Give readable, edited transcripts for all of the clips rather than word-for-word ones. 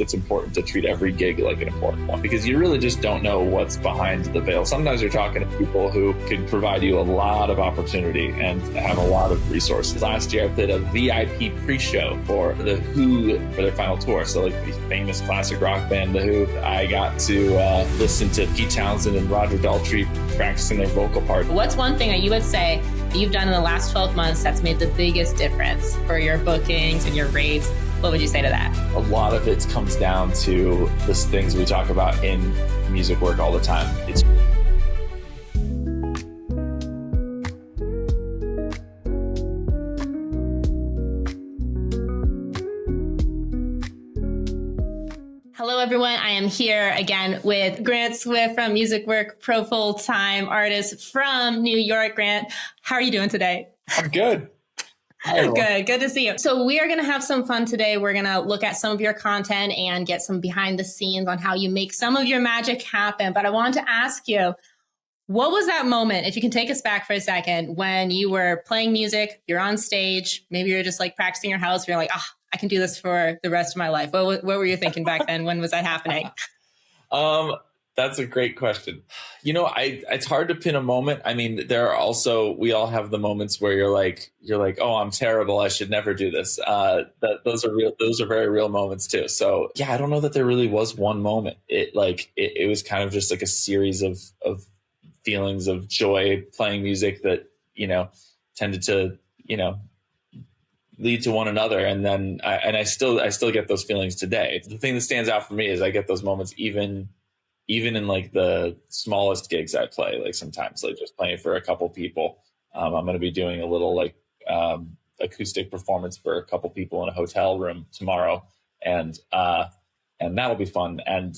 it's important to treat every gig like an important one, because you really just don't know what's behind the veil. Sometimes you're talking to people who could provide you a lot of opportunity and have a lot of resources. Last year, I played a VIP pre-show for The Who for their final tour. So like the famous classic rock band, The Who. I got to listen to Pete Townsend and Roger Daltrey practicing their vocal part. What's one thing that you would say that you've done in the last 12 months that's made the biggest difference for your bookings and your rates? What would you say to that? A lot of it comes down to the things we talk about in music work all the time. Hello, everyone. I am here again with Grant Swift from Musicwork Pro Full-Time Artist from New York. Grant, how are you doing today? I'm good. Good to see you. So we are going to have some fun today. We're going to look at some of your content and get some behind the scenes on how you make some of your magic happen. But I wanted to ask you, what was that moment, if you can take us back for a second, when you were playing music, you're on stage, maybe you're just like practicing your house, you're like, I can do this for the rest of my life. What were you thinking back then? When was that happening? That's a great question. You know, it's hard to pin a moment. I mean, there are also, we all have the moments where you're like, oh, I'm terrible, I should never do this. Those are very real moments too. So yeah, I don't know that there really was one moment. It was kind of just like a series of feelings of joy playing music that, tended to, lead to one another. And then I still get those feelings today. The thing that stands out for me is I get those moments even in like the smallest gigs I play, like sometimes like just playing for a couple people. I'm going to be doing a little like acoustic performance for a couple people in a hotel room tomorrow. And that'll be fun. And,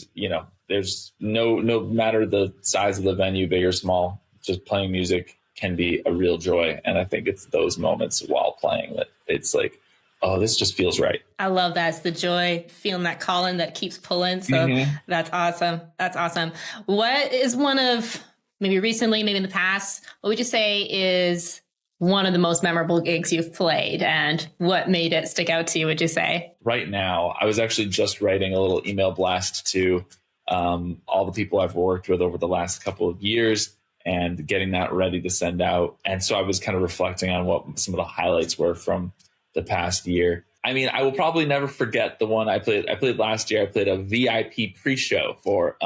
there's no matter the size of the venue, big or small, just playing music can be a real joy. And I think it's those moments while playing that it's like, oh, this just feels right. I love that. It's the joy, feeling that calling that keeps pulling. So That's awesome. That's awesome. What is one of, maybe recently, maybe in the past, what would you say is one of the most memorable gigs you've played, and what made it stick out to you, would you say? Right now, I was actually just writing a little email blast to all the people I've worked with over the last couple of years and getting that ready to send out. And so I was kind of reflecting on what some of the highlights were from the past year. I mean, I will probably never forget the one I played last year. I played a VIP pre-show for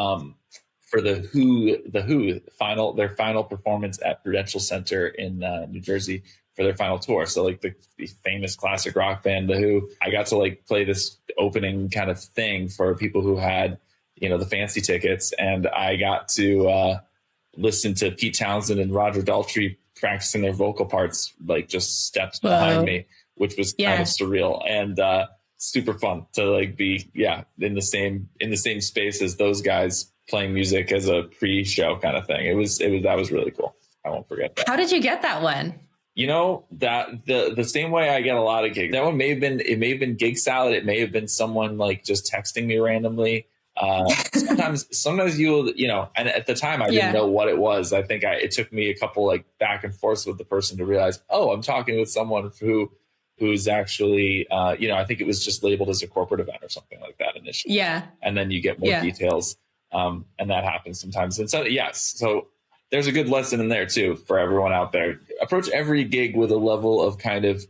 the Who, their final performance at Prudential Center in New Jersey for their final tour. So like the famous classic rock band, The Who. I got to like play this opening kind of thing for people who had, the fancy tickets. And I got to listen to Pete Townsend and Roger Daltrey practicing their vocal parts, like just steps behind me, which was kind of surreal and super fun to like be in the same space as those guys playing music as a pre-show kind of thing. That was really cool. I won't forget that. How did you get that one? That the same way I get a lot of gigs. That one may have been gig salad. It may have been someone like just texting me randomly. Sometimes you'll, and at the time I didn't know what it was. I think it took me a couple like back and forth with the person to realize, oh, I'm talking with someone who's actually, I think it was just labeled as a corporate event or something like that initially. Yeah. And then you get more details. And that happens sometimes. And so, so there's a good lesson in there too, for everyone out there. Approach every gig with a level of kind of,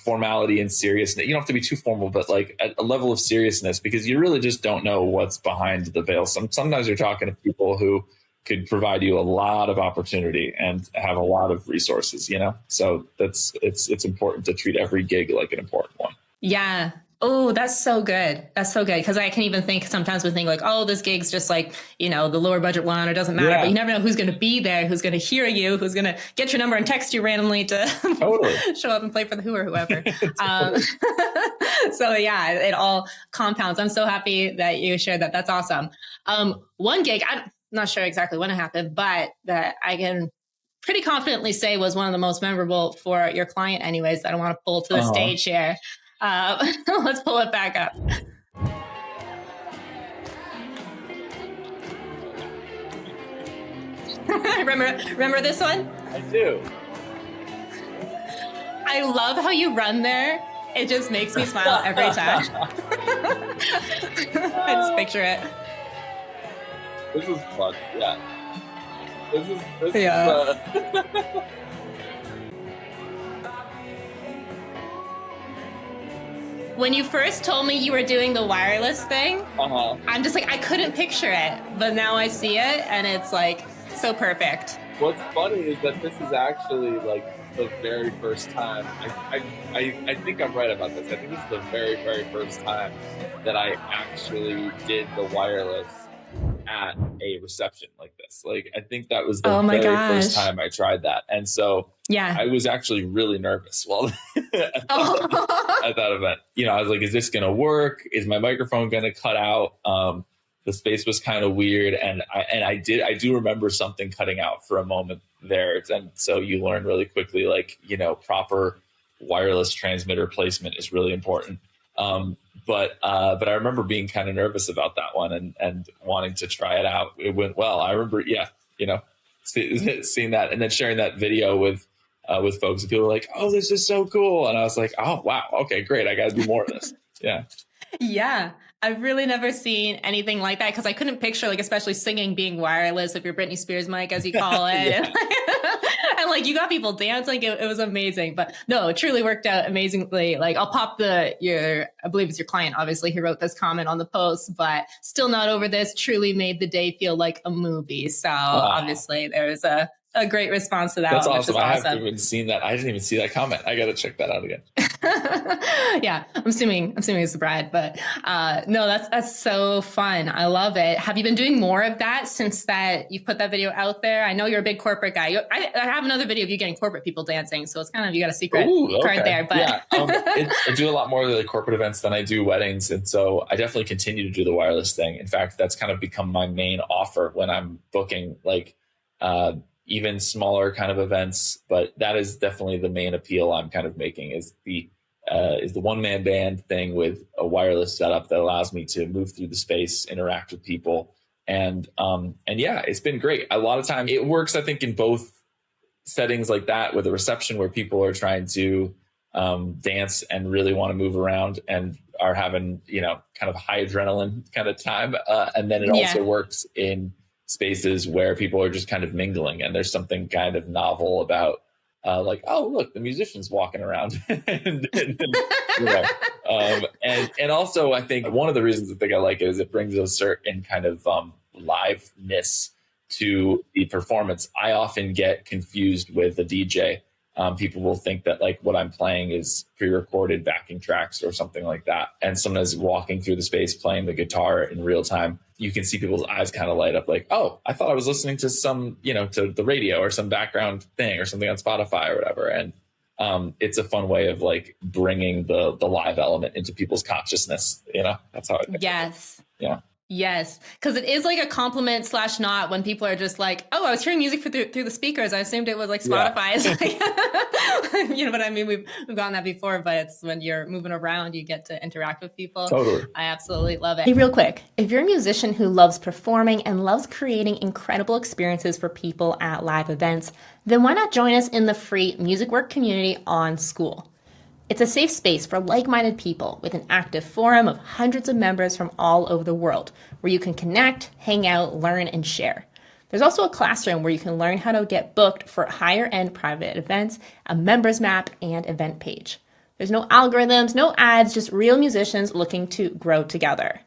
formality and seriousness. You don't have to be too formal, but like a level of seriousness, because you really just don't know what's behind the veil. Sometimes you're talking to people who could provide you a lot of opportunity and have a lot of resources, so it's important to treat every gig like an important one. Yeah. Oh, that's so good. That's so good. Because I can even sometimes think like, oh, this gig's just like, the lower budget one, or doesn't matter. Yeah. But you never know who's going to be there, who's going to hear you, who's going to get your number and text you randomly to show up and play for the Who or whoever. So yeah, it all compounds. I'm so happy that you shared that. That's awesome. One gig, I'm not sure exactly when it happened, but that I can pretty confidently say was one of the most memorable for your client anyways, that I want to pull to the stage here. Let's pull it back up. Remember this one? I do. I love how you run there. It just makes me smile every time. picture it. This is fun. Yeah. This is When you first told me you were doing the wireless thing, I'm just like, I couldn't picture it, but now I see it and it's like so perfect. What's funny is that this is actually like the very first time, I think I'm right about this. I think this is the very, very first time that I actually did the wireless at a reception like this. Like, I think that was the very first time I tried that. And so I was actually really nervous while at that event. You know, I was like, is this going to work? Is my microphone going to cut out? The space was kind of weird. And I do remember something cutting out for a moment there. And so you learn really quickly, like, you know, proper wireless transmitter placement is really important. But I remember being kind of nervous about that one and wanting to try it out. It went well. I remember, you know, seeing that and then sharing that video with folks, and people were like, "Oh, this is so cool!" And I was like, "Oh, wow, okay, great. I got to do more of this." Yeah. Yeah. I've really never seen anything like that because I couldn't picture, like, especially singing being wireless with your Britney Spears mic, as you call it. And like, you got people dancing. It was amazing. But no, it truly worked out amazingly. Like, I'll pop I believe it's your client, obviously, who wrote this comment on the post, but still not over this. Truly made the day feel like a movie. So obviously there's a great response to that. That's one, awesome. Which is I haven't even seen that. I didn't even see that comment. I got to check that out again. Yeah, I'm assuming it's Brad, but no, that's so fun. I love it. Have you been doing more of that since that you've put that video out there? I know you're a big corporate guy. I have another video of you getting corporate people dancing, so it's kind of, you got a secret card there. But yeah, I do a lot more of the corporate events than I do weddings, and so I definitely continue to do the wireless thing. In fact, that's kind of become my main offer when I'm booking, like, even smaller kind of events, but that is definitely the main appeal I'm kind of making is the one-man band thing with a wireless setup that allows me to move through the space, interact with people. And yeah, it's been great. A lot of time it works, I think, in both settings like that, with a reception where people are trying to dance and really want to move around and are having, you know, kind of high adrenaline kind of time. And then it also works in spaces where people are just kind of mingling, and there's something kind of novel about like, oh, look, the musician's walking around. and you know, and also I think one of the reasons I think I like it is it brings a certain kind of liveness to the performance. I often get confused with a DJ. People will think that like what I'm playing is pre-recorded backing tracks or something like that. And sometimes walking through the space, playing the guitar in real time, you can see people's eyes kind of light up like, oh, I thought I was listening to some, you know, to the radio or some background thing or something on Spotify or whatever. And it's a fun way of like bringing the live element into people's consciousness. You know, that's how I think. Yes. Yeah. Yes, because it is like a compliment / not when people are just like, oh, I was hearing music through the speakers. I assumed it was like Spotify. It's like, you know what I mean? We've gotten that before, but it's when you're moving around, you get to interact with people. Totally. I absolutely love it. Hey, real quick, if you're a musician who loves performing and loves creating incredible experiences for people at live events, then why not join us in the free Musicwork community on School? It's a safe space for like-minded people with an active forum of hundreds of members from all over the world where you can connect, hang out, learn, and share. There's also a classroom where you can learn how to get booked for higher-end private events, a members map, and event page. There's no algorithms, no ads, just real musicians looking to grow together.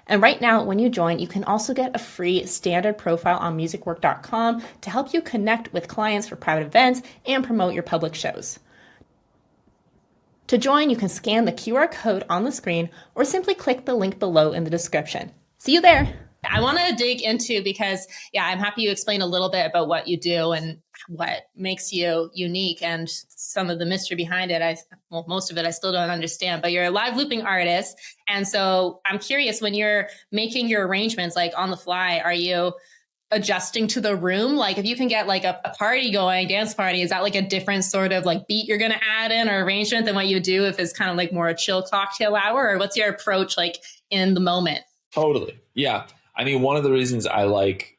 And right now, when you join, you can also get a free standard profile on musicwork.com to help you connect with clients for private events and promote your public shows. To join, you can scan the QR code on the screen or simply click the link below in the description. See you there. I want to dig into, because, I'm happy you explained a little bit about what you do and what makes you unique and some of the mystery behind it. Most of it I still don't understand, but you're a live looping artist. And so I'm curious, when you're making your arrangements, like on the fly, are you adjusting to the room? Like if you can get like a party going, dance party, is that like a different sort of like beat you're going to add in or arrangement than what you do if it's kind of like more a chill cocktail hour? Or what's your approach like in the moment? Totally. Yeah. I mean, one of the reasons I like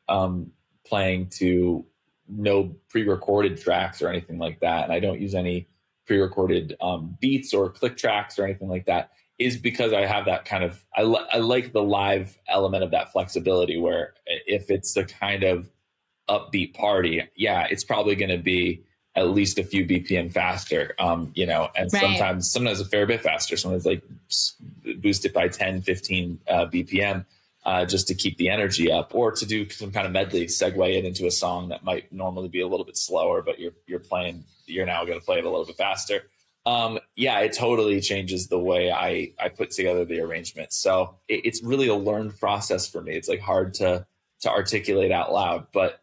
playing to no pre-recorded tracks or anything like that, and I don't use any pre-recorded beats or click tracks or anything like that, is because I have that kind of, I like the live element of that flexibility, where if it's a kind of upbeat party, yeah, it's probably going to be at least a few BPM faster, you know, and sometimes a fair bit faster. Sometimes like boost it by 10, 15 BPM just to keep the energy up, or to do some kind of medley, segue it into a song that might normally be a little bit slower, but you're now going to play it a little bit faster. Yeah, it totally changes the way I put together the arrangement. So it's really a learned process for me. It's like hard to articulate out loud, but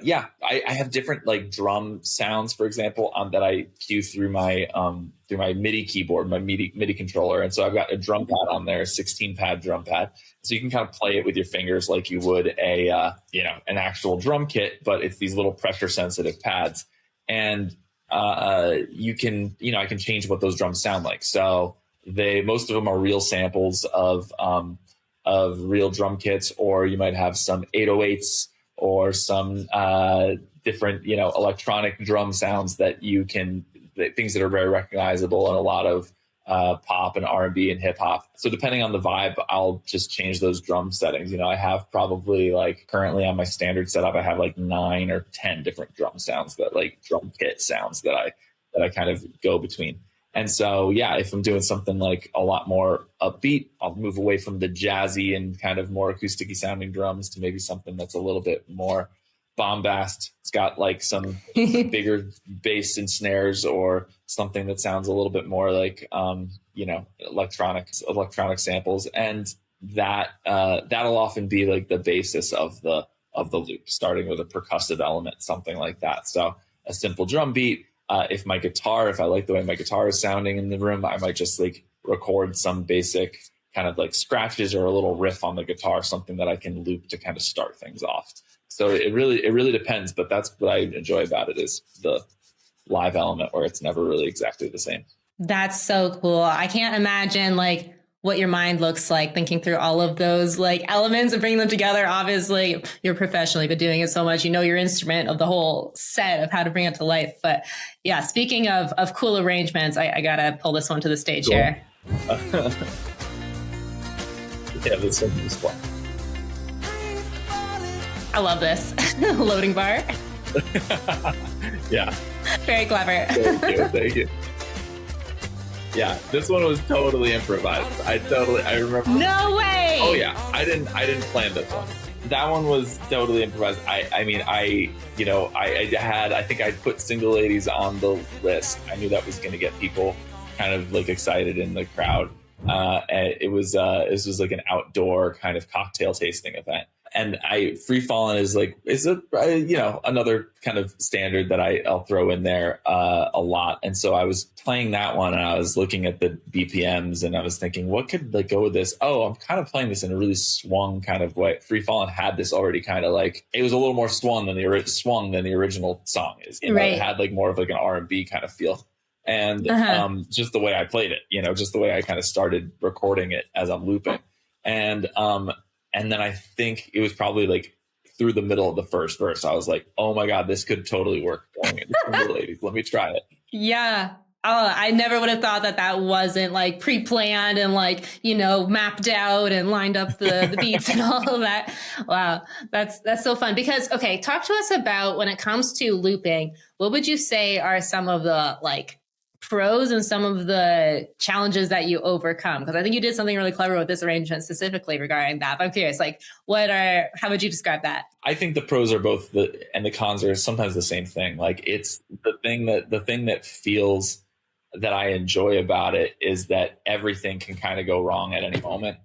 yeah, I have different like drum sounds, for example, that I cue through my MIDI keyboard, my MIDI controller. And so I've got a drum pad on there, a 16 pad drum pad. So you can kind of play it with your fingers like you would an actual drum kit, but it's these little pressure sensitive pads. And I can change what those drums sound like. So most of them are real samples of real drum kits, or you might have some 808s or some different, electronic drum sounds that things that are very recognizable, and a lot of pop and R&B and hip hop. So depending on the vibe, I'll just change those drum settings. I have probably currently on my standard setup, I have 9 or 10 different drum sounds drum kit sounds that I kind of go between. And so, yeah, if I'm doing something a lot more upbeat, I'll move away from the jazzy and kind of more acoustic-y sounding drums to maybe something that's a little bit more bombast. It's got some bigger bass and snares, or something that sounds a little bit more electronic samples. And that'll often be the basis of the loop, starting with a percussive element, something like that. So a simple drum beat. If I like the way my guitar is sounding in the room, I might just record some basic kind of scratches or a little riff on the guitar, something that I can loop to kind of start things off. So it really depends, but that's what I enjoy about it, is the live element, where it's never really exactly the same. That's so cool. I can't imagine what your mind looks like thinking through all of those elements and bringing them together. Obviously, you're professionally been doing it so much, your instrument of the whole set of how to bring it to life. But yeah, speaking of cool arrangements, I gotta pull this one to the stage here. Yeah, this one is fun. I love this. Loading bar. Yeah. Very clever. Thank you. Yeah, this one was totally improvised. I remember. No way. Oh yeah, I didn't plan this one. That one was totally improvised. I think I put Single Ladies on the list. I knew that was going to get people kind of excited in the crowd. It was an outdoor kind of cocktail tasting event. And Fallin is another kind of standard that I'll throw in there a lot. And so I was playing that one, and I was looking at the BPMs, and I was thinking, what could go with this? Oh, I'm kind of playing this in a really swung kind of way. Fallin had this already kind of it was a little more swung than the original song is. Right. It had more of an R&B kind of feel. And just the way I played it, just the way I kind of started recording it as I'm looping. And then I think it was probably through the middle of the first verse, I was like, oh my God, this could totally work going into Single Ladies. Let me try it. Yeah. I never would have thought that wasn't pre-planned and mapped out and lined up the beats and all of that. Wow. That's so fun. Because, okay, talk to us about, when it comes to looping, what would you say are some of the pros and some of the challenges that you overcome? Because I think you did something really clever with this arrangement specifically regarding that. But I'm curious, how would you describe that? I think the pros are both and the cons are sometimes the same thing. It's the thing that feels that I enjoy about it is that everything can kind of go wrong at any moment.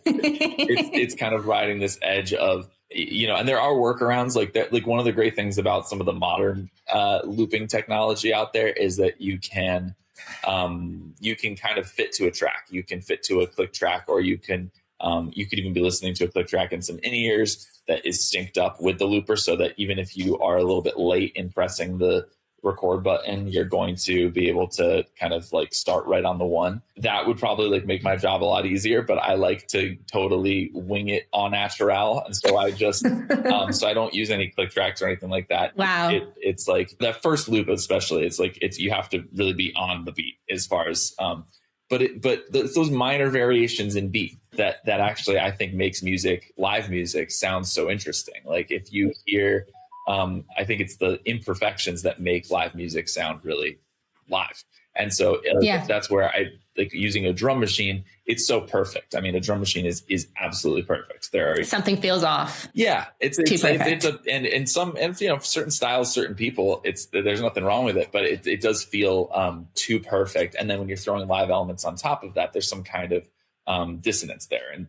It's kind of riding this edge of, and there are workarounds that. One of the great things about some of the modern looping technology out there is that you can kind of fit to a track. You can fit to a click track, or you could even be listening to a click track in some in-ears that is synced up with the looper, so that even if you are a little bit late in pressing the record button, you're going to be able to kind of start right on the one. That would probably make my job a lot easier, but I like to totally wing it en natural. And so I just, so I don't use any click tracks or anything like that. Wow. It's that first loop, especially, it's you have to really be on the beat as far as, it's those minor variations in beat that actually I think makes live music sound so interesting. Like if you hear, I think it's the imperfections that make live music sound really live. And so that's where I like using a drum machine. It's so perfect. I mean, a drum machine is absolutely perfect. Something feels off. Yeah, it's certain styles, certain people, there's nothing wrong with it, but it does feel too perfect. And then when you're throwing live elements on top of that, there's some kind of dissonance there.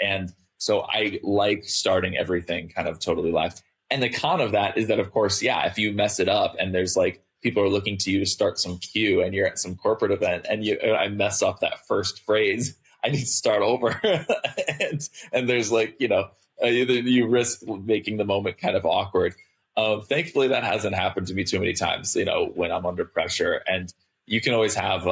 And so I like starting everything kind of totally live. And the con of that is that, of course, if you mess it up and there's like people are looking to you to start some cue and you're at some corporate event and I mess up that first phrase, I need to start over. and there's like, you risk making the moment kind of awkward. Thankfully, that hasn't happened to me too many times, when I'm under pressure. And you can always have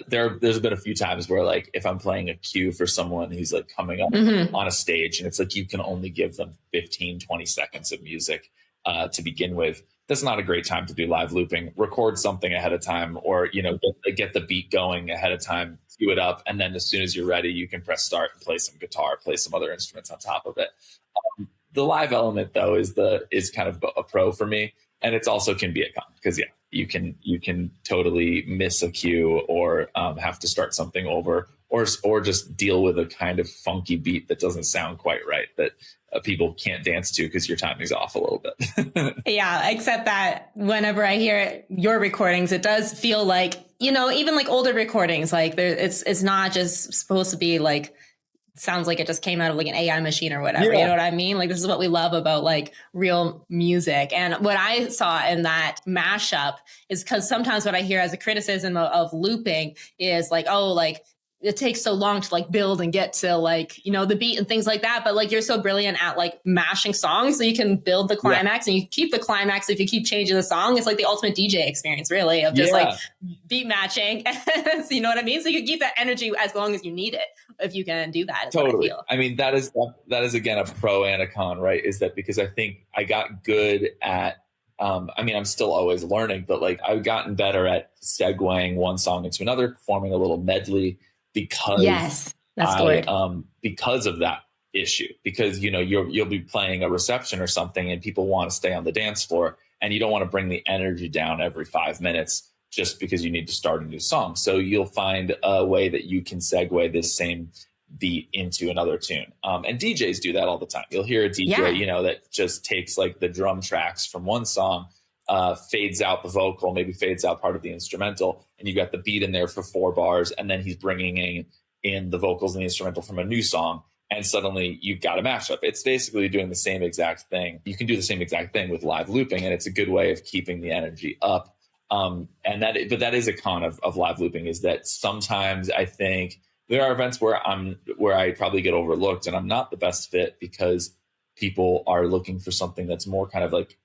there's been a few times where like if I'm playing a cue for someone who's like coming up on a stage and it's like you can only give them 15-20 seconds of music to begin with. That's not a great time to do live looping. Record something ahead of time, or get the beat going ahead of time, cue it up, and then as soon as you're ready, you can press start and play some guitar, play some other instruments on top of it. The live element though is kind of a pro for me, and it's also can be a con because you can totally miss a cue or have to start something over, or just deal with a kind of funky beat that doesn't sound quite right that people can't dance to because your timing's off a little bit. Yeah, except that whenever I hear your recordings, it does feel like, even like older recordings, like it's not just supposed to be like, sounds like it just came out of like an AI machine or whatever. You know what I mean? Like this is what we love about like real music. And what I saw in that mashup is because sometimes what I hear as a criticism of looping is like, oh, like it takes so long to like build and get to like, the beat and things like that. But like, you're so brilliant at like mashing songs so you can build the climax and you keep the climax. If you keep changing the song, it's like the ultimate DJ experience really of just like beat matching. You know what I mean? So you can keep that energy as long as you need it. If you can do that. Totally. I mean, that is again, a pro and a con, right? Is that because I think I got good at, I'm still always learning, but like I've gotten better at segueing one song into another, forming a little medley because because of that issue, because you'll be playing a reception or something and people want to stay on the dance floor and you don't want to bring the energy down every 5 minutes just because you need to start a new song. So you'll find a way that you can segue this same beat into another tune. And DJs do that all the time. You'll hear a DJ, that just takes like the drum tracks from one song, fades out the vocal, maybe fades out part of the instrumental, and you got the beat in there for 4 bars, and then he's bringing in the vocals and the instrumental from a new song, and suddenly you've got a mashup. It's basically doing the same exact thing. You can do the same exact thing with live looping, and it's a good way of keeping the energy up. But that is a con of live looping, is that sometimes I think there are events where I probably get overlooked and I'm not the best fit because people are looking for something that's more kind of like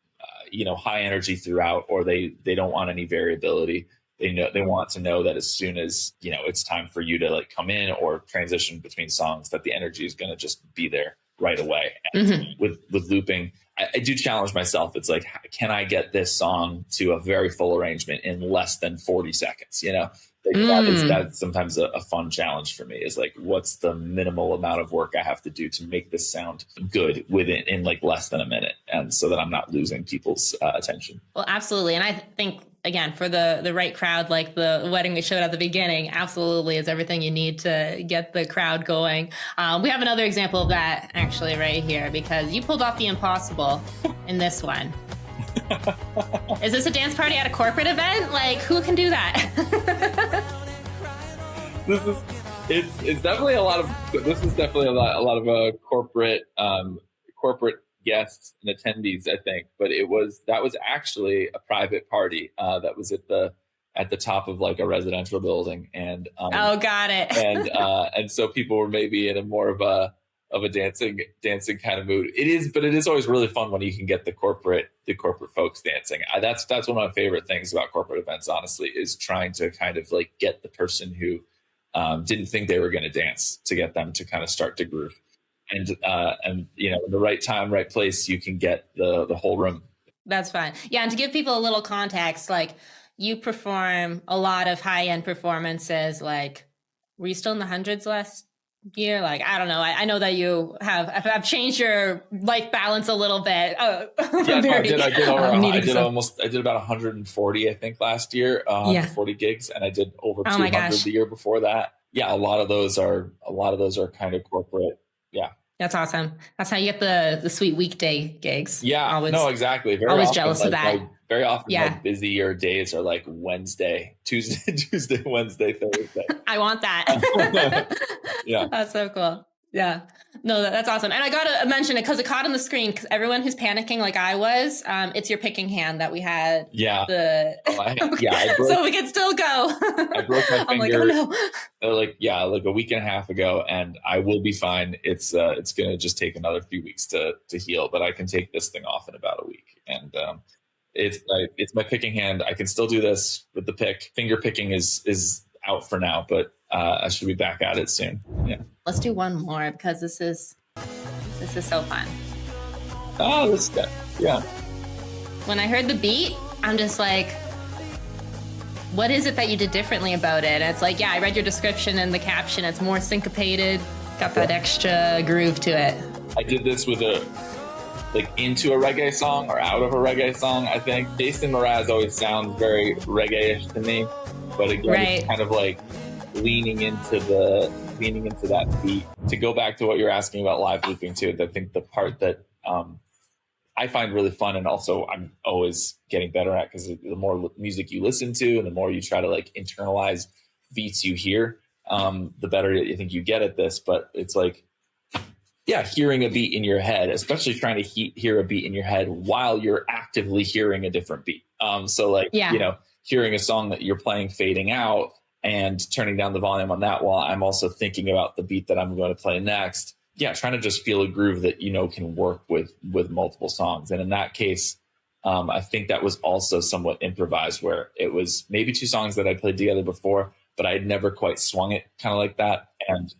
high energy throughout, or they don't want any variability. They want to know that as soon as it's time for you to like come in or transition between songs, that the energy is going to just be there right away. And with looping, I do challenge myself. It's like, can I get this song to a very full arrangement in less than 40 seconds? That's sometimes a fun challenge for me, is like, what's the minimal amount of work I have to do to make this sound good in like less than a minute, and so that I'm not losing people's attention. Well, absolutely. And I think, again, for the right crowd, like the wedding we showed at the beginning, absolutely is everything you need to get the crowd going. We have another example of that actually right here, because you pulled off the impossible in this one. Is this a dance party at a corporate event? Like, who can do that? It's definitely a lot of corporate guests and attendees, I think. But that was actually a private party that was at the top of like a residential building, and got it. and so people were maybe in a more of a dancing kind of mood. It is always really fun when you can get the corporate folks dancing. That's one of my favorite things about corporate events, honestly, is trying to kind of like get the person who didn't think they were going to dance, to get them to kind of start to groove. And in the right time, right place, you can get the whole room. That's fine. Yeah. And to give people a little context, like, you perform a lot of high-end performances. Like, were you still in the hundreds last year? Like, I don't know. I know that you have changed your life balance a little bit. Yeah, no, I did about 140, I think, last year, 140 gigs, and I did over 200 the year before that. Yeah, a lot of those are kind of corporate. Yeah. That's awesome. That's how you get the sweet weekday gigs. Yeah, no, exactly. Always jealous of that. Very often, my busier days are like Wednesday, Tuesday, Wednesday, Thursday. I want that. Yeah. That's so cool. Yeah. No, that's awesome. And I got to mention it because it caught on the screen, because everyone who's panicking like I was, it's your picking hand that we had. Yeah. So we can still go. I broke my finger. I'm like, oh no. Like a week and a half ago, and I will be fine. It's going to just take another few weeks to heal, but I can take this thing off in about a week. And it's my picking hand. I can still do this with the pick. Finger picking is out for now, but I should be back at it soon. Yeah. Let's do one more, because this is so fun. Oh, this is good. Yeah. When I heard the beat, I'm just like, what is it that you did differently about it? And it's like, yeah, I read your description and the caption. It's more syncopated, got that extra groove to it. I did this with into a reggae song or out of a reggae song, I think. Jason Mraz always sounds very reggae-ish to me, but again, it's kind of like leaning into that beat. To go back to what you're asking about live looping too, I think the part that I find really fun, and also I'm always getting better at, because the more music you listen to and the more you try to like internalize beats you hear, the better I think you get at this. But it's like, yeah, hearing a beat in your head, especially trying to hear a beat in your head while you're actively hearing a different beat. Hearing a song that you're playing fading out and turning down the volume on that while I'm also thinking about the beat that I'm going to play next. Yeah, trying to just feel a groove that can work with multiple songs. And in that case, I think that was also somewhat improvised, where it was maybe two songs that I played together before, but I had never quite swung it kind of like that. And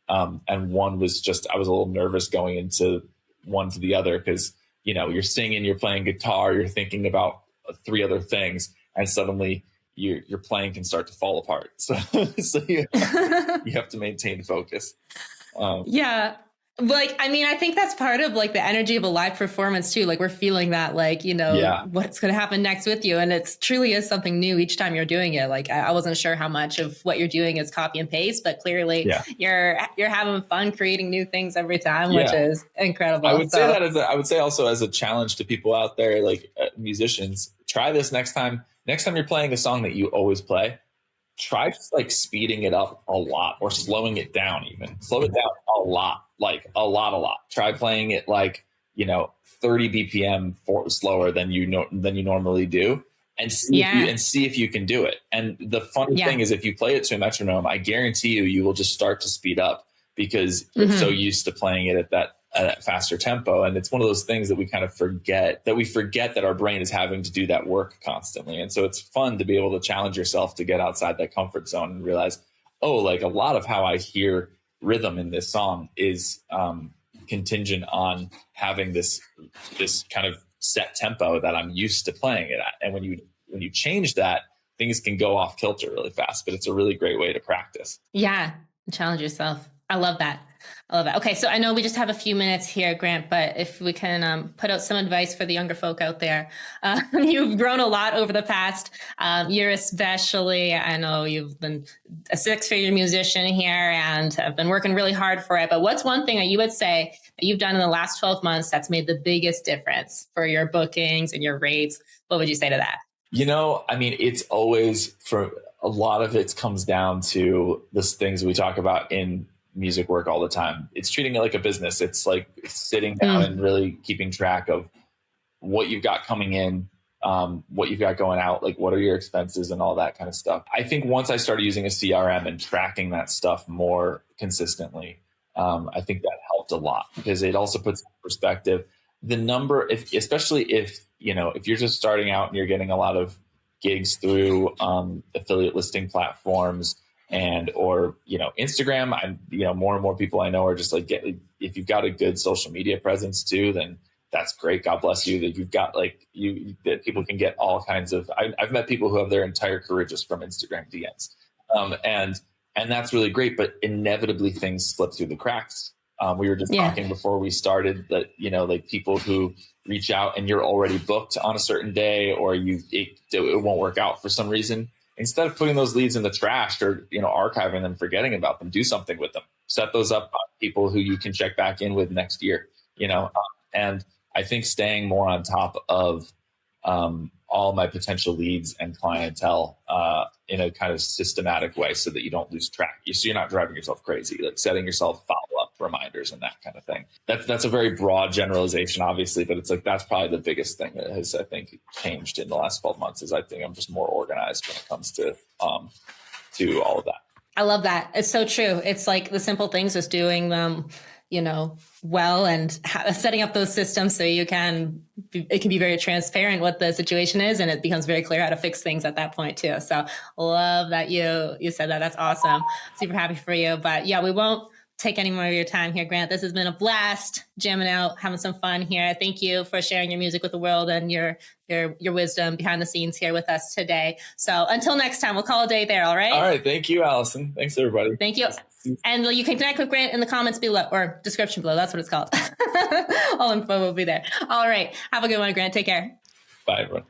and one was just, I was a little nervous going into one to the other, because, you're singing, you're playing guitar, you're thinking about three other things, and suddenly your playing can start to fall apart. So you have to maintain focus. Yeah. Like, I mean, I think that's part of like the energy of a live performance too. Like, we're feeling that, like, what's going to happen next with you. And it's truly is something new each time you're doing it. Like, I wasn't sure how much of what you're doing is copy and paste, but clearly you're having fun creating new things every time, which is incredible. I would say that I would say also as a challenge to people out there, like musicians, try this next time. Next time you're playing a song that you always play, try just like speeding it up a lot, or slowing it down even. Slow it down a lot, like a lot. Try playing it like, 30 BPM slower than you normally do, and see if you can do it. And the funny thing is, if you play it to a metronome, I guarantee you will just start to speed up, because you're so used to playing it at that faster tempo. And it's one of those things that we kind of forget that our brain is having to do that work constantly. And so it's fun to be able to challenge yourself to get outside that comfort zone and realize, oh, like a lot of how I hear rhythm in this song is contingent on having this kind of set tempo that I'm used to playing it at. And when you change that, things can go off kilter really fast, but it's a really great way to practice. Yeah. Challenge yourself. I love that. Okay, so I know we just have a few minutes here, Grant, but if we can put out some advice for the younger folk out there. You've grown a lot over the past year, especially. I know you've been a six-figure musician here and have been working really hard for it. But what's one thing that you would say that you've done in the last 12 months that's made the biggest difference for your bookings and your rates? What would you say to that? I mean, it's always, for a lot of it comes down to the things we talk about in music work all the time. It's treating it like a business. It's like sitting down and really keeping track of what you've got coming in, what you've got going out, like what are your expenses and all that kind of stuff. I think once I started using a CRM and tracking that stuff more consistently, I think that helped a lot, because it also puts in perspective the number, especially if you're just starting out and you're getting a lot of gigs through affiliate listing platforms or Instagram. More and more people I know are just like, if you've got a good social media presence too, then that's great. God bless you that you've got like that people can get all kinds of, I've met people who have their entire career just from Instagram DMs. And that's really great, but inevitably things slip through the cracks. We were just talking before we started that, you know, like people who reach out and you're already booked on a certain day, or it won't work out for some reason. Instead of putting those leads in the trash or, you know, archiving them, forgetting about them, do something with them. Set those up on people who you can check back in with next year, you know. And I think staying more on top of all my potential leads and clientele in a kind of systematic way so that you don't lose track. So you're not driving yourself crazy, like setting yourself follow-up reminders and that kind of thing. That's a very broad generalization, obviously, but it's like that's probably the biggest thing that has, I think, changed in the last 12 months is I think I'm just more organized when it comes to all of that. I love that. It's so true. It's like the simple things, just doing them, you know, well, and setting up those systems so it can be very transparent what the situation is, and it becomes very clear how to fix things at that point too. So love that you said that. That's awesome. Super happy for you. But yeah, we won't take any more of your time here, Grant. This has been a blast, jamming out, having some fun here. Thank you for sharing your music with the world and your wisdom behind the scenes here with us today. So until next time, we'll call a day there. All right. All right. Thank you, Allison. Thanks, everybody. Thank you. And you can connect with Grant in the comments below, or description below. That's what it's called. All info will be there. All right. Have a good one, Grant. Take care. Bye, everyone.